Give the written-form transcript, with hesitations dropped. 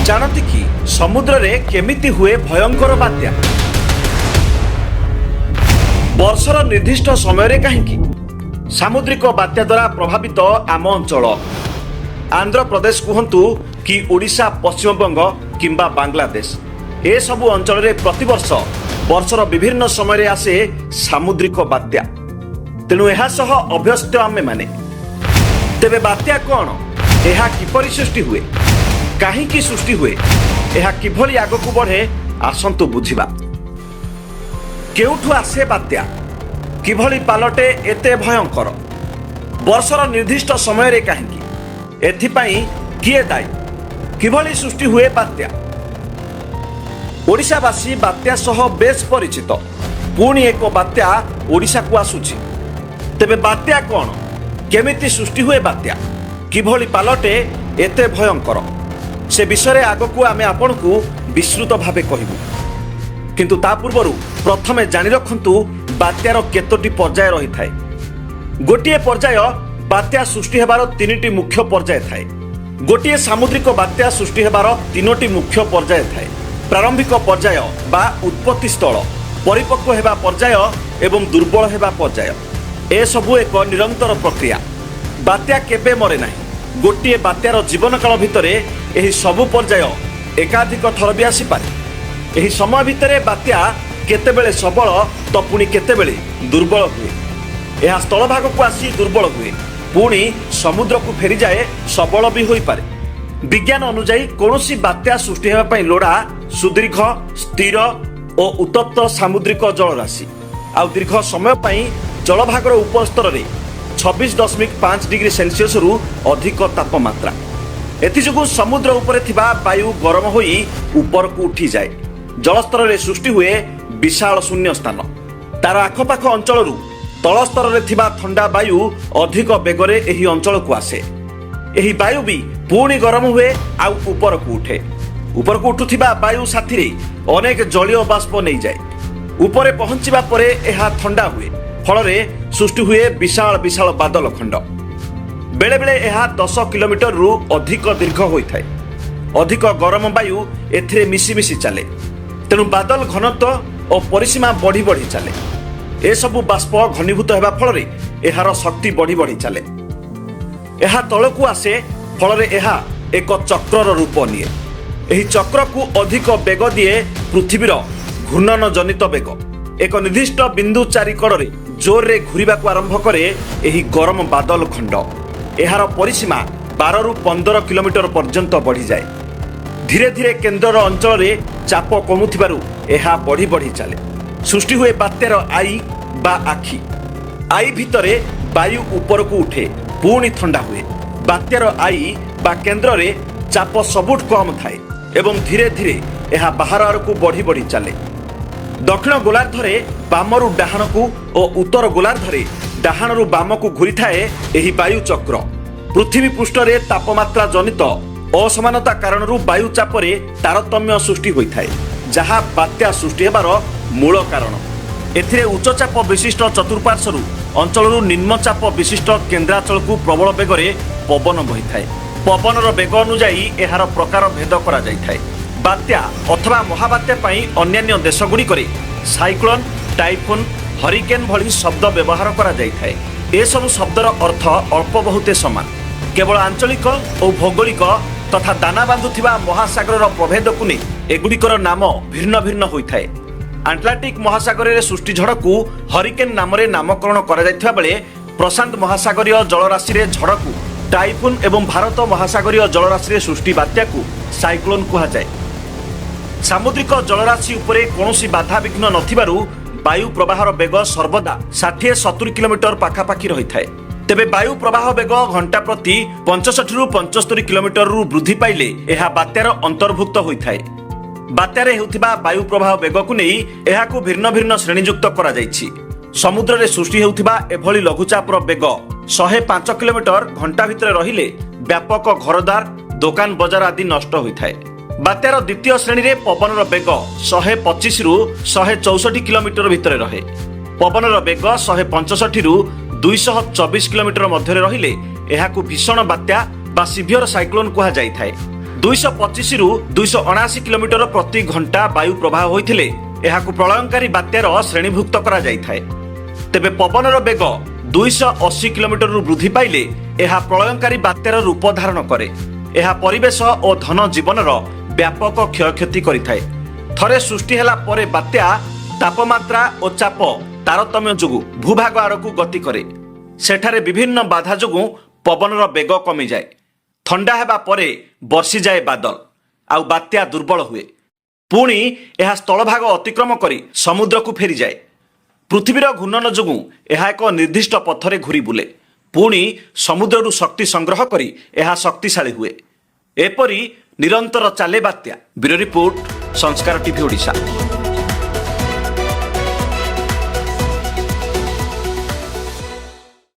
जानती कि समुद्र रे केमिति हुए भयंकर बात्या वर्षर निर्दिष्ट समय रे कहीं सामुद्रिक बात्या द्वारा प्रभावित आम अंचल आंध्र प्रदेश कहतु कि ओडिशा पश्चिमबंग किंबा बांग्लादेश ए सबु अंचल रे प्रतिवर्ष वर्षर विभिन्न समय रे आसे सामुद्रिक बात्या तेणु यह सह अभ्यस्त आमे माने तेबे बात्या कौन यह किपरि सृष्टि हुए कहीं सृष्टि हुए यह किभली आगकू बढ़े आसंतु बुझिबा केउठु आसे बात्या किभली पालटे एते भयंकर वर्षर निर्दिष्ट समय रे कहीं एथिपाई किए दायी किभली सृष्टि हुए बात्या ओडिशावासी बात्या सह बेस परिचित पुणी एक बात्या ओडिशा को आसुची तेबे बात्या कौन केमिति सृष्टि हुए बात्या किभली पालटे एते भयंकर से विषय आगकू आमे आपनकू विस्तृत भावे कहबू किंतु ता पूर्वरु प्रथमे जानि रखंतु बात्यार केतोटी पर्याय रही थाए गोटिए पर्याय बात्या सृष्टि हेबार तीनटी मुख्य पर्याय थाए गोटिए सामुद्रिक बात्या सृष्टि हेबार तीनोटी मुख्य पर्याय थाए प्रारंभिक पर्याय बा उत्पत्ति स्थल परिपक्व हेबा पर्याय एवं दुर्बल हेबा पर्याय ए सबु एक निरंतर प्रक्रिया बात्या केबे मरे नाही गोटिए बात्यार जीवन काल भितरे एही सबु पर्याय एकाधिक थर भी आसी पारे एही समय भितरे बात्या केतेबेले सबल तो पुणी केतेबेले दुर्बल हुए यह स्थल भाग को आसी दुर्बल हुए पुणी समुद्र को फेरी जाए सबल भी होई पारे विज्ञान अनुसार कौनसी बात्या सृष्टि हेबा पई लोड़ा सुदीर्घ स्थिर और उत्तप्त सामुद्रिक जलराशि आ दीर्घ समय पई जलभागर उपर स्तर रे 26.5 डिग्री सेल्सियस रु अधिक तापमात्रा एथिजोगु समुद्र उपरे थिबा वायु गरम होई ऊपर को उठी जाए जलस्तर रे सृष्टि हुए विशाल शून्य स्थान तार आखपाख अंचल रु तल स्तर रे थिबा ठंडा वायु अधिक बेगरे एही अंचल को आसे एही वायु भी पुणी गरम हुए आ ऊपर को उठे ऊपर को उठुथिबा वायु साथी रे अनेक जलीय बाष्प नहीं जाए ऊपर पहुंचीबा परे एहा ठंडा हुए फल सृष्टि हुए विशाल विशाल बादल खंड बेले बेले यह 10 किलोमीटर रु अधिक दीर्घ होता है अधिक गरम वायु एथिरे मिसी मिसी चले तेणु बादल घनत्व और परिसीमा बढ़ी बढ़ी चले ए सबु बाष्प घनीभूत होगा फल यार शक्ति बढ़ी बढ़ी चले यह तल को आसे फल यह एक चक्र रूप निए यही चक्र को अधिक बेग दिए पृथ्वीर घूर्णन जनित बेग एक निर्दिष्ट बिंदु चारिकड़े जोर रे घूरिबा को आरंभ करे एही गरम बादल खंड एहार परिसीमा 12 रु 15 किलोमीटर पर्यंत बढ़ी जाए धीरे धीरे केंद्र अंचल रे चाप कमुथिबारु एहा बढ़ी बढ़ी चले सृष्टि हुए बात्यार आई बा आखि आई भितरे वायु ऊपर को उठे पुणी ठंडा हुए बात्यार आई बा केंद्र रे चाप सबुठ कम थाए एवं धीरे धीरे एहा बाहर आड़कू बढ़ी बढ़ी चले दक्षिण गोलार्धरे बामरु डाहाण को और उत्तर गोलार्धरे डाहाणरु बाम को घूरी थाए एही वायु चक्र पृथ्वी पृष्ठ रे तापमात्रा जनित असमानता कारणरू वायु चापरे तारतम्य सृष्टि होइथाए जहा बात्या सृष्टि हेबार मूल कारण एथिरे उच्च चाप विशिष्ट चतुर्पार्श्वरु अंचलरू निम्न चाप विशिष्ट केन्द्रांचल को प्रबल बेगरे पवन बहिथाए पवनर बेग अनुଯାୟୀ एहार प्रकार भेद करा जाइथाए बात्या अथवा महाबात्या पई अन्यान्य देशगुड़िकरे साइक्लोन टाइफोन हरिकेन भली शब्द व्यवहार करा जाइथाए ए सब शब्दर अर्थ अल्प बहुते समान केवल आंचलिक और भौगोलिक तथा दाना बांधुथिबा महासागर प्रभेद को नहीं एगुड़िकर नाम भिन्न भिन्न होइथाए आटलांटिक महासागर रे सृष्टि झड़ को हरिकेन नाम रे नामकरण करा जाइथिबा बेले प्रशांत महासागरीय जलराशि रे झड़ को टाइफोन एवं भारत महासागरीय जलराशि रे सृष्टि बात्या को साइक्लोन कहा जाए सामुद्रिक जलराशि उपरे कौनसी बाधा विघ्न नथिबारु वायु प्रवाहर बेग सर्वदा 60-70 किलोमीटर पाखापाखि रही थाए तेबे वायु प्रवाह बेग घंटा प्रति 65 रु 75 किलोमीटर रु वृद्धि पाइले एहा बात्यार अंतर्भुक्त होइथाए बात्यारे हेउथिबा वायु प्रवाह बेग को नहीं एहाकू भिन्न भिन्न श्रेणीयुक्त करा जाइछि समुद्र रे सृष्टि हेउथिबा एभली लघुचापर बेग 105 किलोमीटर घंटा भितरे रहिले व्यापक घरद्वार दुकान बजार आदि नष्ट होइथाए बात्यार द्वितीय श्रेणी रे पवनर बेग 125 रु 164 किलोमीटर भितरे रहे पवनर बेग 165 रु 224 किलोमीटर मध्य रहिले एहाकू भीषण बात्या बा सिभियर साइक्लोन कहा जाइथाए 225 रु 279 किलोमीटर प्रति घंटा वायु प्रवाह होइथिले एहाकु प्रलयंकारी बात्यार श्रेणीभुक्त करा जायथाय। तेबे पवनर बेग 280 किलोमीटर रु वृद्धि पाइले एहा प्रलयंकारी बात्यार रूप धारण करे। एहा परिवेश और धन जीवनर व्यापक क्षयक्षति करिथाय। थरे सृष्टि हेला परे बात्या तापमात्रा और चाप तारतम्य जोगु भूभाग आड़कू गति करे। सेठारे विभिन्न बाधा जोगु पवनर बेग कमी जाए। थंडा हेबा परे बर्षि जाए बादल आउ बात्या दुर्बल हुए। पुणी यह स्थलभाग अतिक्रम करी समुद्र को फेरी जाए। पृथ्वीर घूर्णन जोगु यह एक निर्दिष्ट पथरे घूरी बुले। पुणी समुद्रु शक्ति संग्रह करी यह शक्तिशाली हुए। एपरी निरंतर चाले बात्या। ब्यूरो रिपोर्ट, संस्कार टीवी ओडिशा।